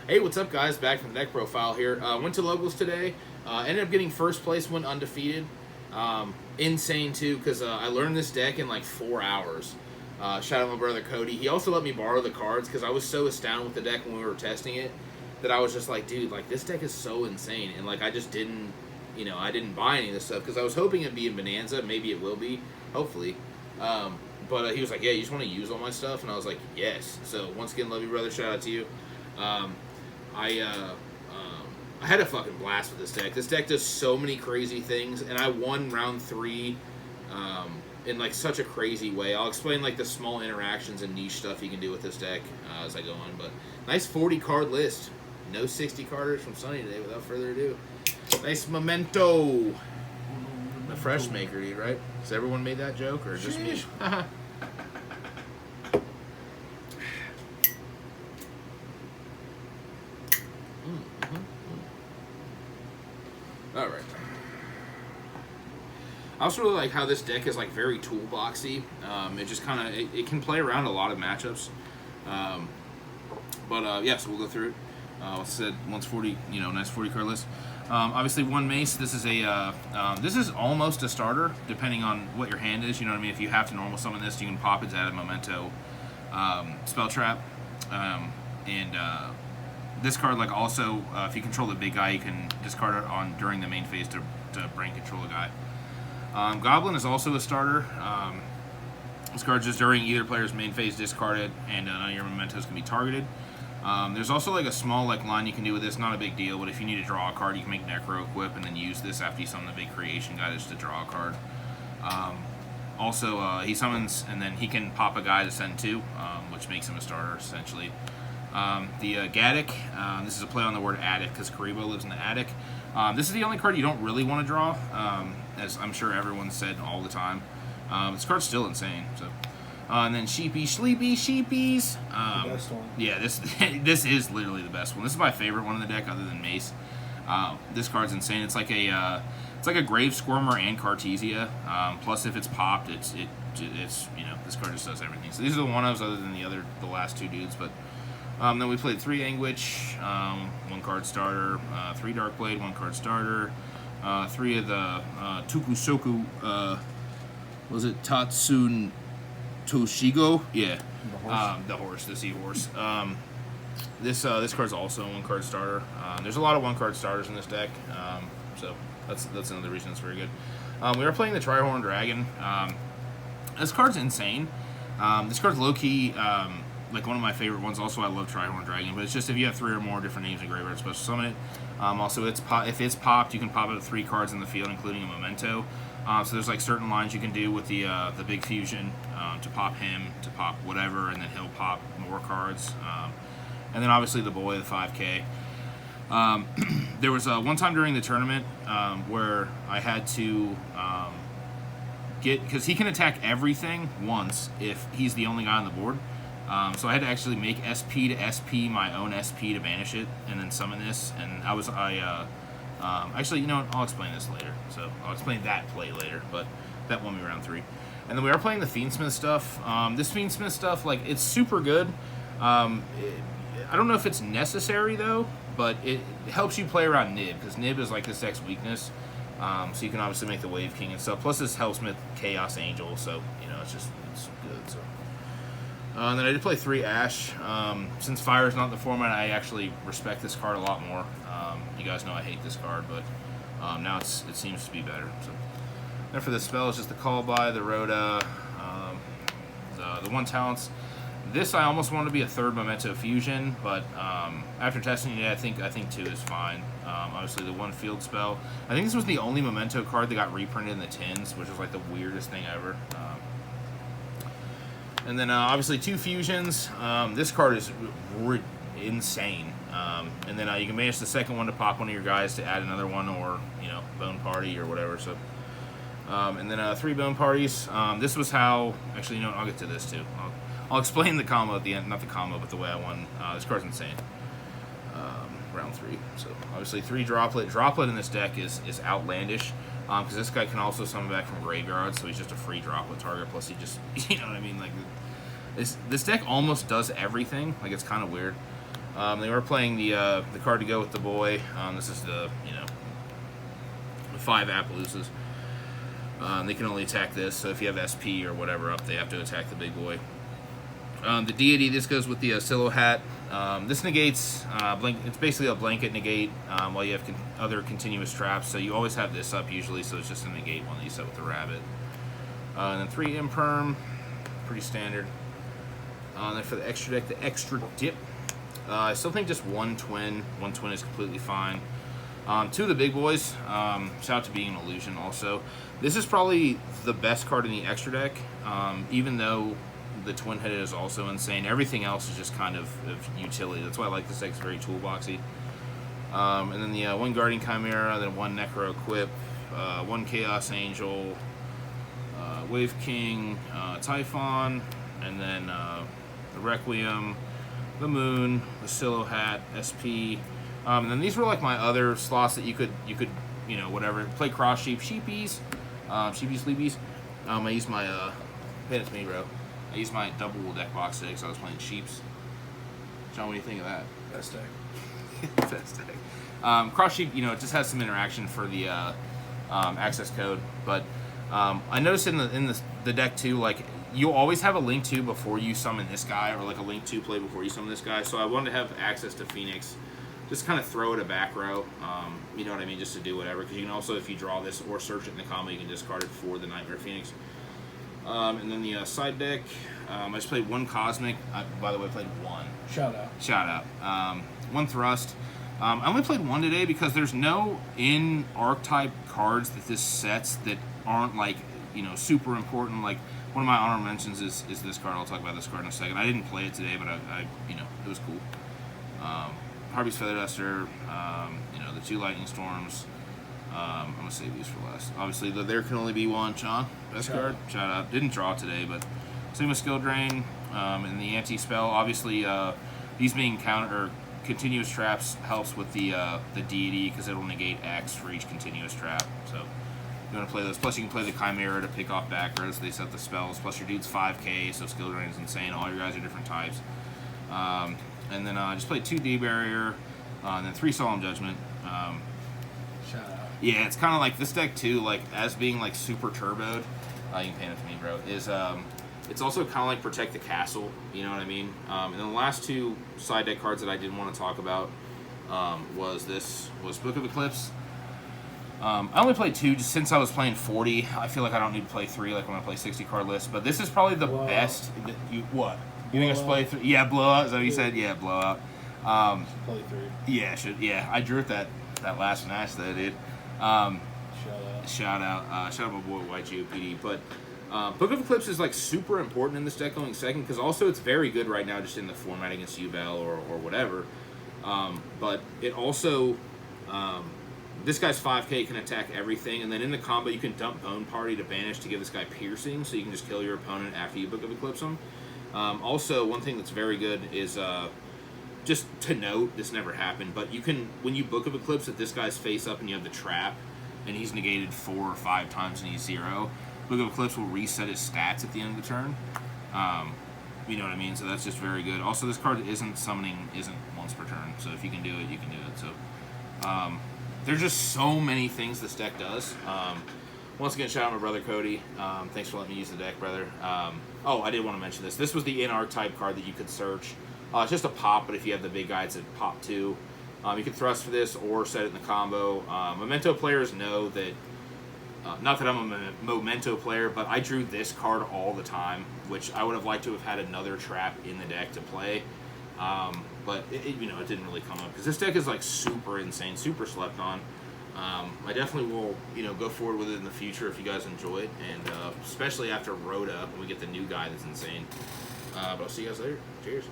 Hey, what's up, guys? Back from the deck profile here. Went to locals today. Ended up getting first place, went undefeated. Insane, too, because I learned this deck in like 4 hours. Shout out my brother Cody. He also let me borrow the cards because I was so astounded with the deck when we were testing it that I was just like, dude, like this deck is so insane. And like I just didn't, I didn't buy any of this stuff because I was hoping it'd be in Bonanza. Maybe it will be, hopefully. But he was like, yeah, you just want to use all my stuff? And I was like, yes. So once again, love you, brother. Shout out to you. I had a fucking blast with this deck. This deck does so many crazy things, and I won round 3 in like such a crazy way. I'll explain like the small interactions and niche stuff you can do with this deck as I go on. But nice 40 card list. No 60 carders from Sunny today. Without further ado, nice Memento. The fresh maker, dude, right? Has everyone made that joke or just me? Alright. I also really like how this deck is like very toolboxy. It just kind of it can play around a lot of matchups. Yeah, so we'll go through it. Like I said, once 40, nice 40 card list. Obviously, one mace. This is almost a starter, depending on what your hand is. You know what I mean? If you have to normal summon this, you can pop it to add a Memento spell trap. This card, like, also, if you control the big guy, you can discard it on during the main phase to brain control a guy. Goblin is also a starter. This card just during either player's main phase, discard it, and none of your mementos can be targeted. There's also like a small line you can do with this, not a big deal, but if you need to draw a card, you can make Necro equip and then use this after you summon the big creation guy just to draw a card. He summons and then he can pop a guy to send 2, which makes him a starter essentially. The Gaddock, this is a play on the word attic because Karibo lives in the attic. This is the only card you don't really want to draw, as I'm sure everyone's said all the time. This card's still insane. So, and then Sleepy Sheepies. The best one. Yeah, this is literally the best one. This is my favorite one in the deck, other than Mace. This card's insane. It's like a Grave Squirmer and Cartesia. Plus, if it's popped, it's this card just does everything. So these are the one-ofs other than the last 2 dudes, but. Then we played 3 Anguish, 1 card starter, 3 Darkblade, 1 card starter, 3 of the Tukusoku, was it Tatsun Toshigo? Yeah, the seahorse. This card's also a 1 card starter. There's a lot of 1 card starters in this deck, so that's another reason it's very good. We are playing the Trihorn Dragon. This card's insane. This card's low-key, like one of my favorite ones. Also, I love Trihorn Dragon, but it's just if you have 3 or more different names in graveyard, it's supposed to summon it. Also, if it's popped, you can pop it with 3 cards in the field, including a Memento. So there's like certain lines you can do with the big fusion to pop him, to pop whatever, and then he'll pop more cards. And then obviously the boy, the 5K. There was one time during the tournament where I had to because he can attack everything once if he's the only guy on the board. So I had to actually make SP to SP my own SP to banish it, and then summon this. And actually, I'll explain this later. So I'll explain that play later, but that won me round 3. And then we are playing the Fiendsmith stuff. This Fiendsmith stuff, like, it's super good. I don't know if it's necessary though, but it helps you play around Nib, because Nib is like this deck's weakness. So you can obviously make the Wave King and stuff. Plus this Hellsmith Chaos Angel, so it's good. So. And then I did play 3 Ash. Since Fire is not in the format, I actually respect this card a lot more. You guys know I hate this card, but now it seems to be better. So. Then for the spell, it's just the Call By, the Rhoda, the 1 talents. This I almost wanted to be a 3rd Memento Fusion, but after testing it, I think 2 is fine. Obviously the 1 field spell. I think this was the only Memento card that got reprinted in the tins, which was like the weirdest thing ever. And then obviously 2 fusions. This card is insane. And then you can manage the second one to pop one of your guys to add another one, or Bone Party or whatever. So, and then 3 Bone Parties. This was how. Actually, I'll get to this too. I'll explain the combo at the end. Not the combo, but the way I won. This card's insane. Round 3. So obviously 3 Droplet. Droplet in this deck is outlandish. Because this guy can also summon back from graveyard, so he's just a free Droplet target. Plus, he just, you know what I mean? Like, this deck almost does everything. Like, it's kind of weird. They were playing the card to go with the boy. This is the 5 Appaloosas. They can only attack this, so if you have SP or whatever up, they have to attack the big boy. The deity, this goes with the Silo Hat. This negates, it's basically a blanket negate while you have other continuous traps, so you always have this up usually, so it's just a negate one that you set with the rabbit. And then 3 Imperm, pretty standard. Then for the extra deck, the extra dip. I still think just one twin is completely fine. 2 of the big boys, shout out to Being an Illusion also. This is probably the best card in the extra deck, even though the twin-headed is also insane. Everything else is just kind of utility. That's why I like this deck. It's very toolboxy. And then the 1 Guardian Chimera, then 1 Necro Equip, 1 Chaos Angel, Wave King, Typhon, and then the Requiem, the Moon, the Silo Hat, SP. And then these were like my other slots that you could whatever, play cross sheepies, sleepies. I used my pay it to me, bro. I used my double deck box today because I was playing sheeps. John, what do you think of that? Best deck. Best deck. Cross sheep, it just has some interaction for the access code, but I noticed in the deck too, like you always have a link 2 before you summon this guy, or like a link 2 play before you summon this guy. So I wanted to have access to Phoenix. Just kind of throw it a back row, you know what I mean, just to do whatever. Because you can also, if you draw this or search it in the combo, you can discard it for the Nightmare Phoenix. And then the side deck, I just played 1 Cosmic. I, by the way, played 1. Shout out. 1 Thrust. I only played 1 today because there's no in-archetype cards that this sets that aren't, like, super important. Like, one of my honorable mentions is this card. I'll talk about this card in a second. I didn't play it today, but I it was cool. Harvey's Feather Duster, the 2 Lightning Storms. I'm going to save these for last. Obviously, there can only be 1. Sean, best card. Shout out. Didn't draw today, but same with Skill Drain. And the anti-spell. Obviously, these being continuous traps helps with the deity because it'll negate X for each continuous trap. So you want to play those. Plus, you can play the Chimera to pick off back rows. They set the spells. Plus, your dude's 5k, so Skill Drain is insane. All your guys are different types. And then I just played 2 D-Barrier, and then 3 Solemn Judgment. Shout out. Yeah, it's kind of like this deck too, like as being like super turboed. You can paint it to me, bro. It's also kind of like Protect the Castle. You know what I mean? And then the last 2 side deck cards that I didn't want to talk about was Book of Eclipse. I only played 2 just since I was playing 40. I feel like I don't need to play 3 like when I play 60 card lists. But this is probably the best. What? You think I should play 3? Yeah, blowout. Is that what you said? Yeah, blowout. Play 3. Yeah, yeah. I drew it that last match that I did. Shout out my boy YGOPD. But Book of Eclipse is like super important in this deck going second because also it's very good right now just in the format against UBEL or whatever. But it also this guy's 5k can attack everything, and then in the combo you can dump Bone Party to banish to give this guy piercing, so you can just kill your opponent after you Book of Eclipse him. Also, one thing that's very good is just to note, this never happened, but you can, when you Book of Eclipse at this guy's face up and you have the trap, and he's negated 4 or 5 times and he's 0, Book of Eclipse will reset his stats at the end of the turn. You know what I mean? So that's just very good. Also, this card isn't once per turn, so if you can do it, you can do it. So there's just so many things this deck does. Once again, shout out my brother Cody. Thanks for letting me use the deck, brother. Oh, I did want to mention this. This was the in-archetype card that you could search. It's just a pop, but if you have the big guy, it's a pop 2. You can thrust for this or set it in the combo. Memento players know that, not that I'm a Memento player, but I drew this card all the time, which I would have liked to have had another trap in the deck to play. But it didn't really come up because this deck is like super insane, super slept on. I definitely will, go forward with it in the future if you guys enjoy it, and especially after Rhoda when we get the new guy that's insane. But I'll see you guys later. Cheers.